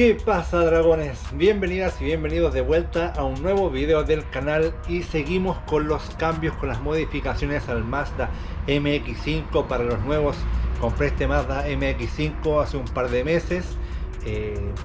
¿Qué pasa, dragones? Bienvenidas y bienvenidos de vuelta a un nuevo video del canal y seguimos con los cambios, con las modificaciones al Mazda MX-5 para los nuevos. Compré este Mazda MX-5 hace un par de meses,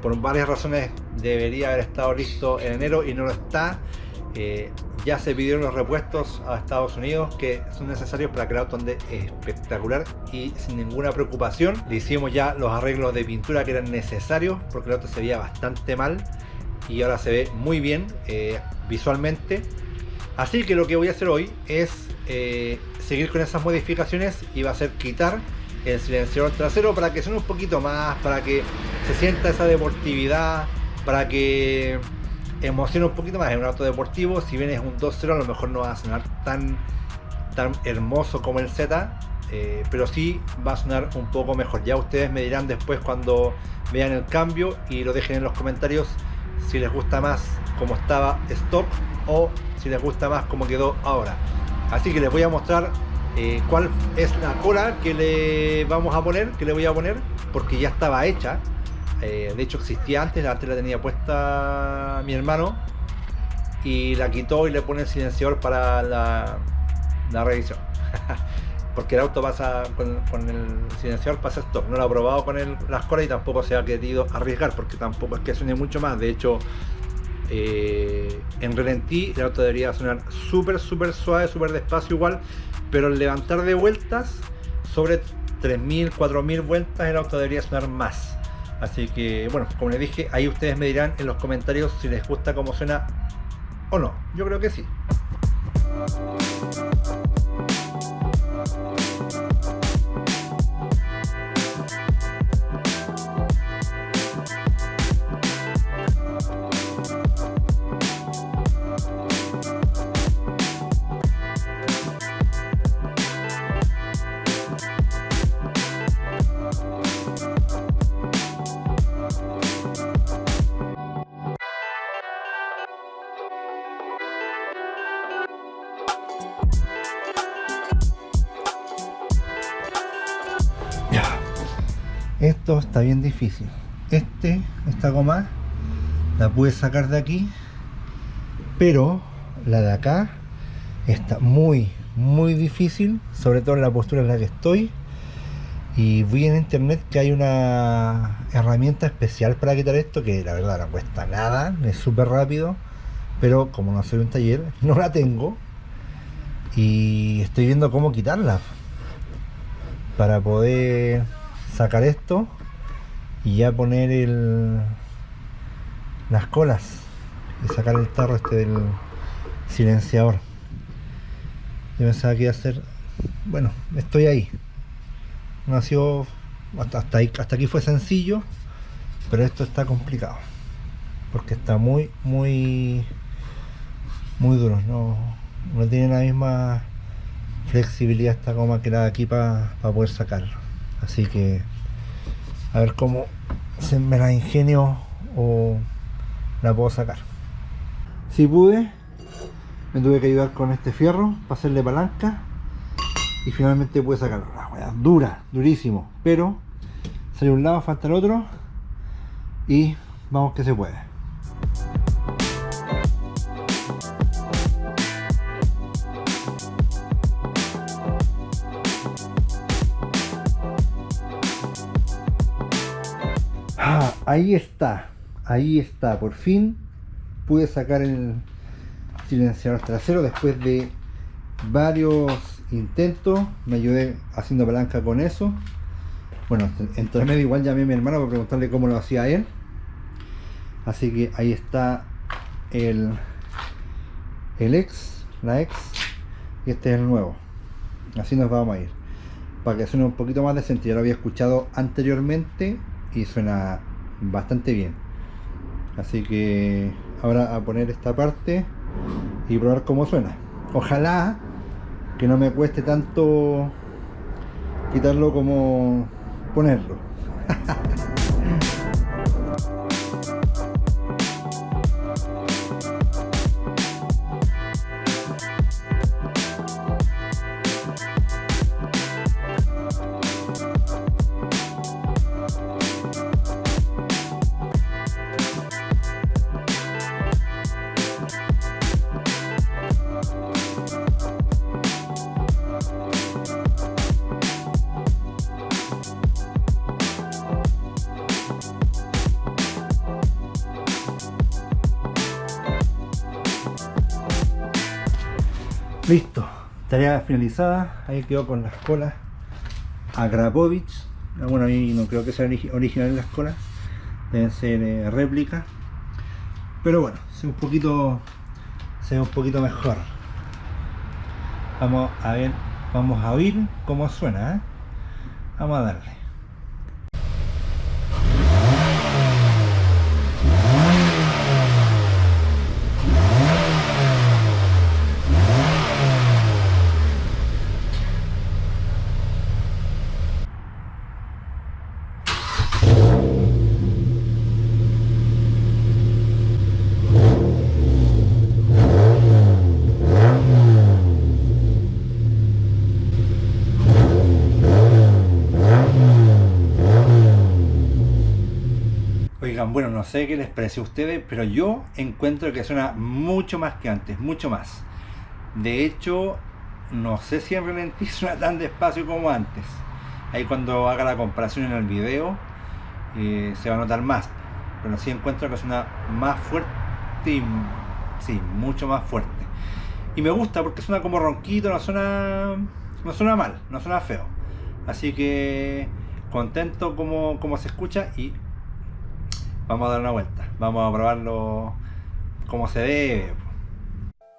por varias razones debería haber estado listo en enero y no lo está. Ya se pidieron los repuestos a Estados Unidos que son necesarios para que el auto ande espectacular y sin ninguna preocupación. Le hicimos ya los arreglos de pintura que eran necesarios porque el auto se veía bastante mal y ahora se ve muy bien visualmente. Así que lo que voy a hacer hoy es seguir con esas modificaciones y va a ser quitar el silenciador trasero para que suene un poquito más, para que se sienta esa deportividad, para que emociona un poquito más. En un auto deportivo, si bien es un 2.0, a lo mejor no va a sonar tan hermoso como el Z, pero sí va a sonar un poco mejor. Ya ustedes me dirán después cuando vean el cambio y lo dejen en los comentarios si les gusta más como estaba stock o si les gusta más como quedó ahora. Así que les voy a mostrar cuál es la cola que le vamos a poner, que le voy a poner, porque ya estaba hecha. De hecho existía antes la tenía puesta mi hermano y la quitó y le pone el silenciador para la revisión. Porque el auto pasa con el silenciador, pasa stock. No lo ha probado con las colas y tampoco se ha querido arriesgar porque tampoco es que suene mucho más. De hecho, en ralentí el auto debería sonar súper suave, súper despacio igual, pero al levantar de vueltas sobre 3000, 4000 vueltas el auto debería sonar más. Así que bueno, como les dije, ahí ustedes me dirán en los comentarios si les gusta cómo suena o no. Yo creo que sí. Esto está bien difícil. Esta goma la pude sacar de aquí, pero la de acá está muy difícil, sobre todo en la postura en la que estoy. Y vi en internet que hay una herramienta especial para quitar esto, que la verdad no cuesta nada, es súper rápido, pero como no soy un taller, no la tengo y estoy viendo cómo quitarla para poder sacar esto y ya poner las colas y sacar el tarro del silenciador. Yo pensaba que iba a ser, bueno, estoy ahí. No ha sido hasta aquí fue sencillo, pero esto está complicado porque está muy duro. No tiene la misma flexibilidad esta goma que la de aquí para poder sacarlo. Así que a ver cómo me la ingenio o la puedo sacar. Si pude, me tuve que ayudar con este fierro para hacerle palanca y finalmente pude sacarlo. La hueá dura, durísimo, pero sale un lado, falta el otro y vamos que se puede. Ahí está, por fin pude sacar el silenciador trasero después de varios intentos. Me ayudé haciendo palanca con eso. Bueno, entre medio igual llamé a mi hermano para preguntarle cómo lo hacía él. Así que ahí está la ex, y este es el nuevo. Así nos vamos a ir para que suene un poquito más decente. Ya lo había escuchado anteriormente y suena bastante bien. Así que ahora a poner esta parte y probar cómo suena. Ojalá que no me cueste tanto quitarlo como ponerlo. Listo, tarea finalizada. Ahí quedó con las colas Akrapovic. Bueno, ahí no creo que sean originales las colas, deben ser réplicas, pero bueno, se ve un poquito mejor. Vamos a ver, vamos a oír cómo suena, ¿eh? Vamos a darle. Oigan, bueno, no sé qué les parece a ustedes, pero yo encuentro que suena mucho más que antes, mucho más. De hecho, no sé si en ralentí suena tan despacio como antes. Ahí cuando haga la comparación en el video se va a notar más, pero sí encuentro que suena más fuerte y sí, mucho más fuerte. Y me gusta porque suena como ronquito, no suena mal, no suena feo. Así que contento como se escucha y vamos a dar una vuelta, vamos a probarlo como se debe.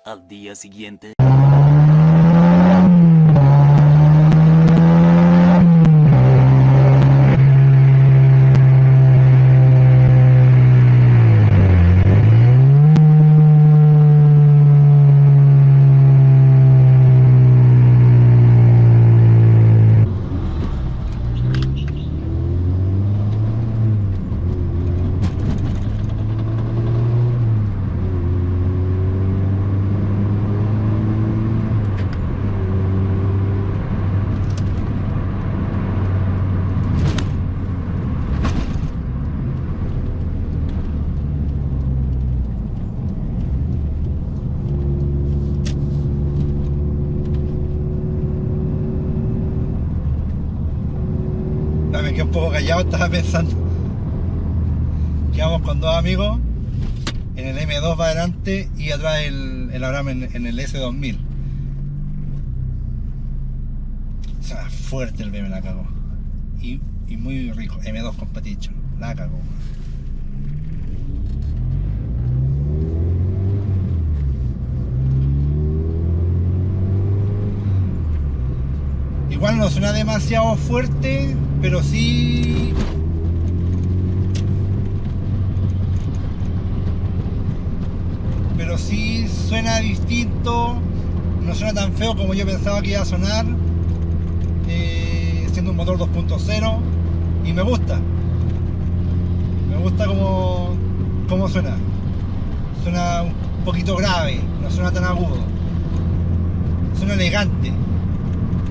Al día siguiente. Me quedé un poco callado, estaba pensando. Quedamos con dos amigos, en el M2 va adelante y atrás el Abraham en el S2000. O sea, fuerte el BM, la cagó. Y muy rico, M2 Competition, la cagó. Igual no suena demasiado fuerte, pero sí suena distinto, no suena tan feo como yo pensaba que iba a sonar, siendo un motor 2.0, y me gusta como suena un poquito grave, no suena tan agudo, suena elegante,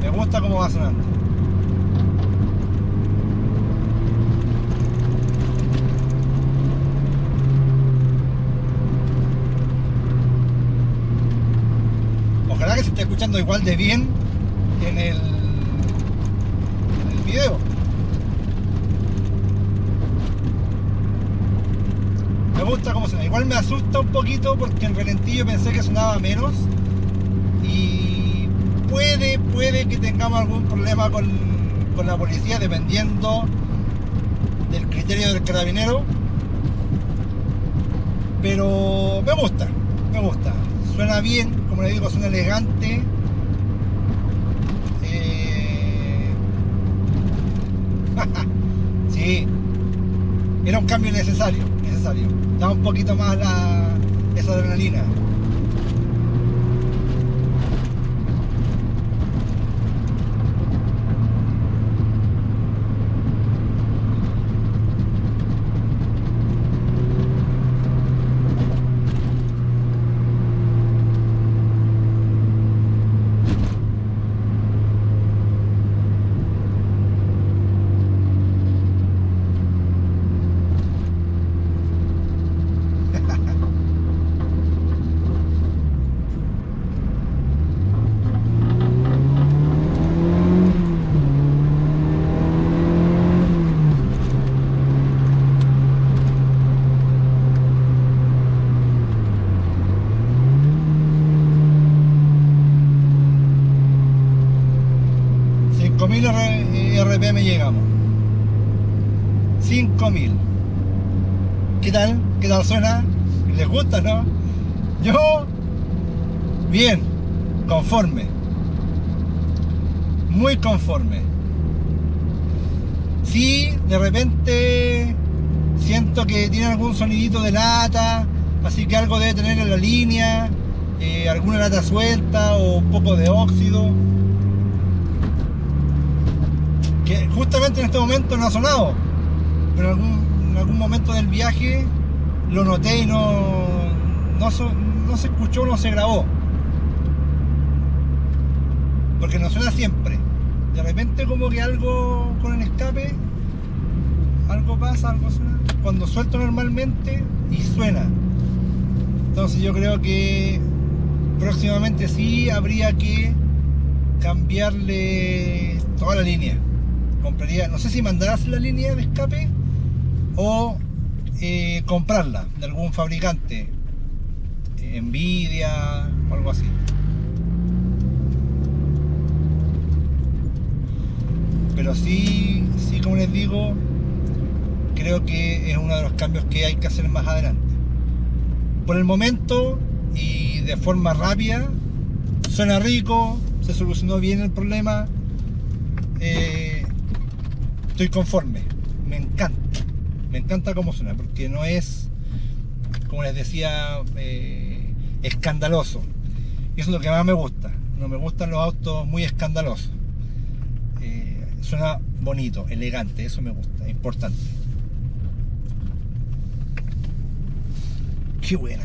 me gusta cómo va sonando. Ojalá que se esté escuchando igual de bien en el video. Me gusta cómo suena. Igual me asusta un poquito porque en ralentillo pensé que sonaba menos. Y puede que tengamos algún problema con la policía, dependiendo del criterio del carabinero. Pero me gusta. Suena bien, como le digo, suena elegante. Sí, era un cambio necesario. Da un poquito más esa adrenalina. KM llegamos. 5000. ¿Qué tal? ¿Qué tal suena? ¿Les gusta, no? Yo, bien, conforme. Muy conforme. Sí, de repente siento que tiene algún sonidito de lata, así que algo debe tener en la línea, alguna lata suelta o un poco de óxido. Que justamente en este momento no ha sonado, pero en algún momento del viaje lo noté y no se escuchó, no se grabó. Porque no suena siempre. De repente como que algo con el escape, algo pasa, algo suena. Cuando suelto normalmente y suena. Entonces yo creo que próximamente sí habría que cambiarle toda la línea. Compraría, no sé si mandarás la línea de escape o comprarla de algún fabricante, Nvidia o algo así. Pero sí, como les digo, creo que es uno de los cambios que hay que hacer más adelante. Por el momento y de forma rápida, suena rico, se solucionó bien el problema, estoy conforme, me encanta cómo suena, porque no es, como les decía, escandaloso. Y eso es lo que más me gusta. No me gustan los autos muy escandalosos. Suena bonito, elegante, eso me gusta, importante. Qué buena.